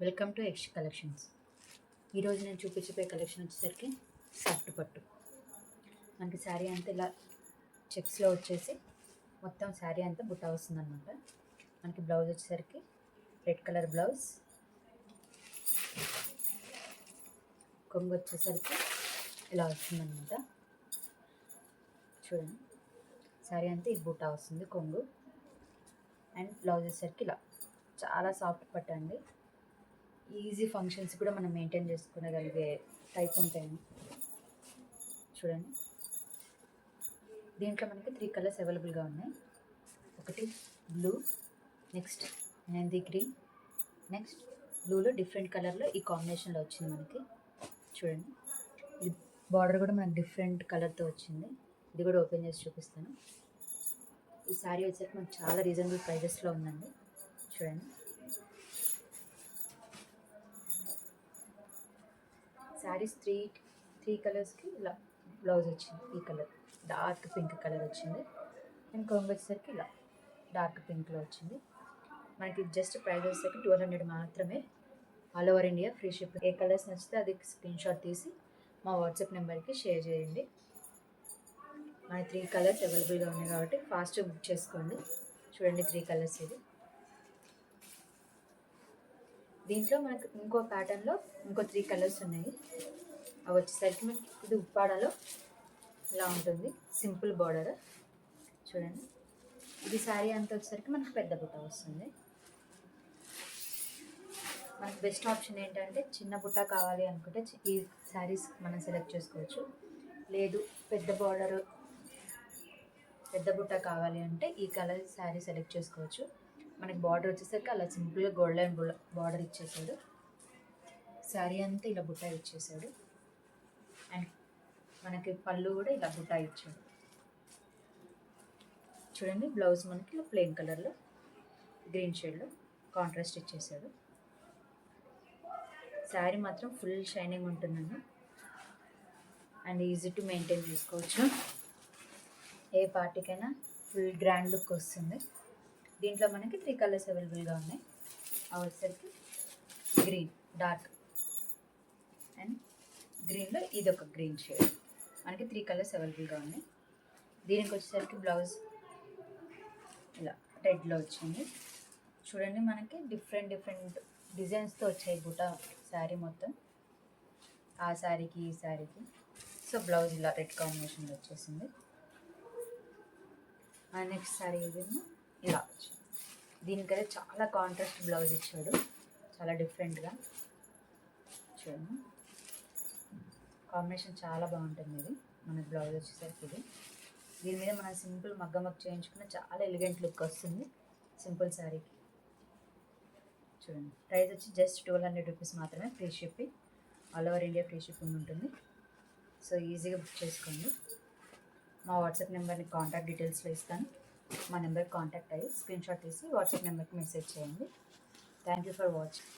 Welcome to X collections. ఈరోజు నేను చూపించే కలెక్షన్ వచ్చేసరికి సాఫ్ట్ పట్టు. మనకి శారీ అంతా ఇలా చెక్స్లో వచ్చేసి మొత్తం శారీ అంతా బుట్ట వస్తుంది అనమాట. మనకి బ్లౌజ్ వచ్చేసరికి రెడ్ కలర్ బ్లౌజ్, కొంగు వచ్చేసరికి ఇలా వస్తుందన్నమాట. చూడండి, శారీ అంతా ఈ బుట్ట వస్తుంది కొంగు, అండ్ బ్లౌజ్ వచ్చేసరికి ఇలా చాలా సాఫ్ట్ పట్టు అండి. ఈజీ ఫంక్షన్స్ కూడా మనం మెయింటైన్ చేసుకునేగలిగే టైప్ ఉంటాయండి. చూడండి, దీంట్లో మనకి 3 కలర్స్ అవైలబుల్గా ఉన్నాయి. ఒకటి blue, next mehendi green, next బ్లూలో డిఫరెంట్ కలర్లో ఈ కాంబినేషన్లో వచ్చింది మనకి. చూడండి, ఇది బార్డర్ కూడా మనకి డిఫరెంట్ కలర్తో వచ్చింది. ఇది కూడా ఓపెన్ చేసి చూపిస్తాను. ఈ శారీ వచ్చేసరికి మనకు చాలా రీజనబుల్ ప్రైజెస్లో ఉందండి. చూడండి, శారీస్ త్రీ కలర్స్కి ఇలా బ్లౌజ్ వచ్చింది. ఈ కలర్ డార్క్ పింక్ కలర్ వచ్చింది, అండ్ కొంగు వచ్చేసరికి ఇలా డార్క్ పింక్లో వచ్చింది. మనకి జస్ట్ ప్రైస్ వచ్చేసరికి 1200 మాత్రమే. All over India free ship. ఏ కలర్స్ నచ్చితే అది స్క్రీన్ షాట్ తీసి మా వాట్సాప్ నెంబర్కి షేర్ చేయండి. మన 3 కలర్స్ అవైలబుల్గా ఉన్నాయి కాబట్టి ఫాస్ట్గా బుక్ చేసుకోండి. చూడండి, 3 కలర్స్ ఇది. దీంట్లో మనకు ఇంకో ప్యాటర్న్లో ఇంకో 3 కలర్స్ ఉన్నాయి. అవి వచ్చేసరికి మనకి ఇది ఉప్పాడలో ఇలా ఉంటుంది, సింపుల్ బార్డర్. చూడండి, ఇది శారీ అంతా వచ్చేసరికి మనకు పెద్ద బుట్ట వస్తుంది. మనకు బెస్ట్ ఆప్షన్ ఏంటంటే చిన్న బుట్ట కావాలి అనుకుంటే ఈ శారీస్ మనం సెలెక్ట్ చేసుకోవచ్చు. లేదు పెద్ద బార్డర్ పెద్ద బుట్ట కావాలి అంటే ఈ కలర్ శారీ సెలెక్ట్ చేసుకోవచ్చు. మనకి బార్డర్ వచ్చేసరికి అలా సింపుల్గా గోల్డెన్ బార్డర్ ఇచ్చేసాడు. శారీ అంతా ఇలా బుట్ట ఇచ్చేసాడు, అండ్ మనకి పళ్ళు కూడా ఇలా బుట్ట ఇచ్చాడు. చూడండి, బ్లౌజ్ మనకి ఇలా ప్లెయిన్ కలర్లో గ్రీన్ షేడ్లో కాంట్రాస్ట్ ఇచ్చేసాడు. శారీ మాత్రం ఫుల్ షైనింగ్ ఉంటుందండి, అండ్ ఈజీ టు మెయింటైన్ చేసుకోవచ్చు. ఏ పార్టీకైనా ఫుల్ గ్రాండ్ లుక్ వస్తుంది. దీంట్లో మనకి 3 కలర్స్ అవైలబుల్గా ఉన్నాయి. అవి వచ్చేసరికి గ్రీన్ డార్క్, అండ్ గ్రీన్లో ఇది ఒక గ్రీన్ షేడ్. మనకి 3 కలర్స్ అవైలబుల్గా ఉన్నాయి. దీనికి వచ్చేసరికి బ్లౌజ్ ఇలా రెడ్లో వచ్చింది. చూడండి, మనకి డిఫరెంట్ డిజైన్స్తో వచ్చాయి బుట్ట శారీ మొత్తం. ఆ శారీకి ఈ శారీకి సో బ్లౌజ్ ఇలా రెడ్ కాంబినేషన్లో వచ్చేసింది. నెక్స్ట్ శారీ ఏదేమో ఇలా వచ్చింది. దీనికైతే చాలా కాంట్రాస్ట్ బ్లౌజ్ ఇచ్చాడు, చాలా డిఫరెంట్గా. చూడండి, కాంబినేషన్ చాలా బాగుంటుంది. ఇది మన బ్లౌజ్ వచ్చేసరికి ఇది. దీని మీద మనం సింపుల్ మగ్గ చేయించుకున్న చాలా ఎలిగెంట్ లుక్ వస్తుంది సింపుల్ శారీకి. చూడండి, ప్రైస్ వచ్చి జస్ట్ 1200 రూపీస్ మాత్రమే. Free shipping, all over India free shipping ఉంటుంది. సో ఈజీగా బుక్ చేసుకోండి. మా వాట్సాప్ నెంబర్ని కాంటాక్ట్ డీటెయిల్స్లో ఇస్తాను. మా నెంబర్కి కాంటాక్ట్ అయ్యి స్క్రీన్ షాట్ తీసి వాట్సాప్ నెంబర్కి మెసేజ్ చేయండి. Thank you for watching.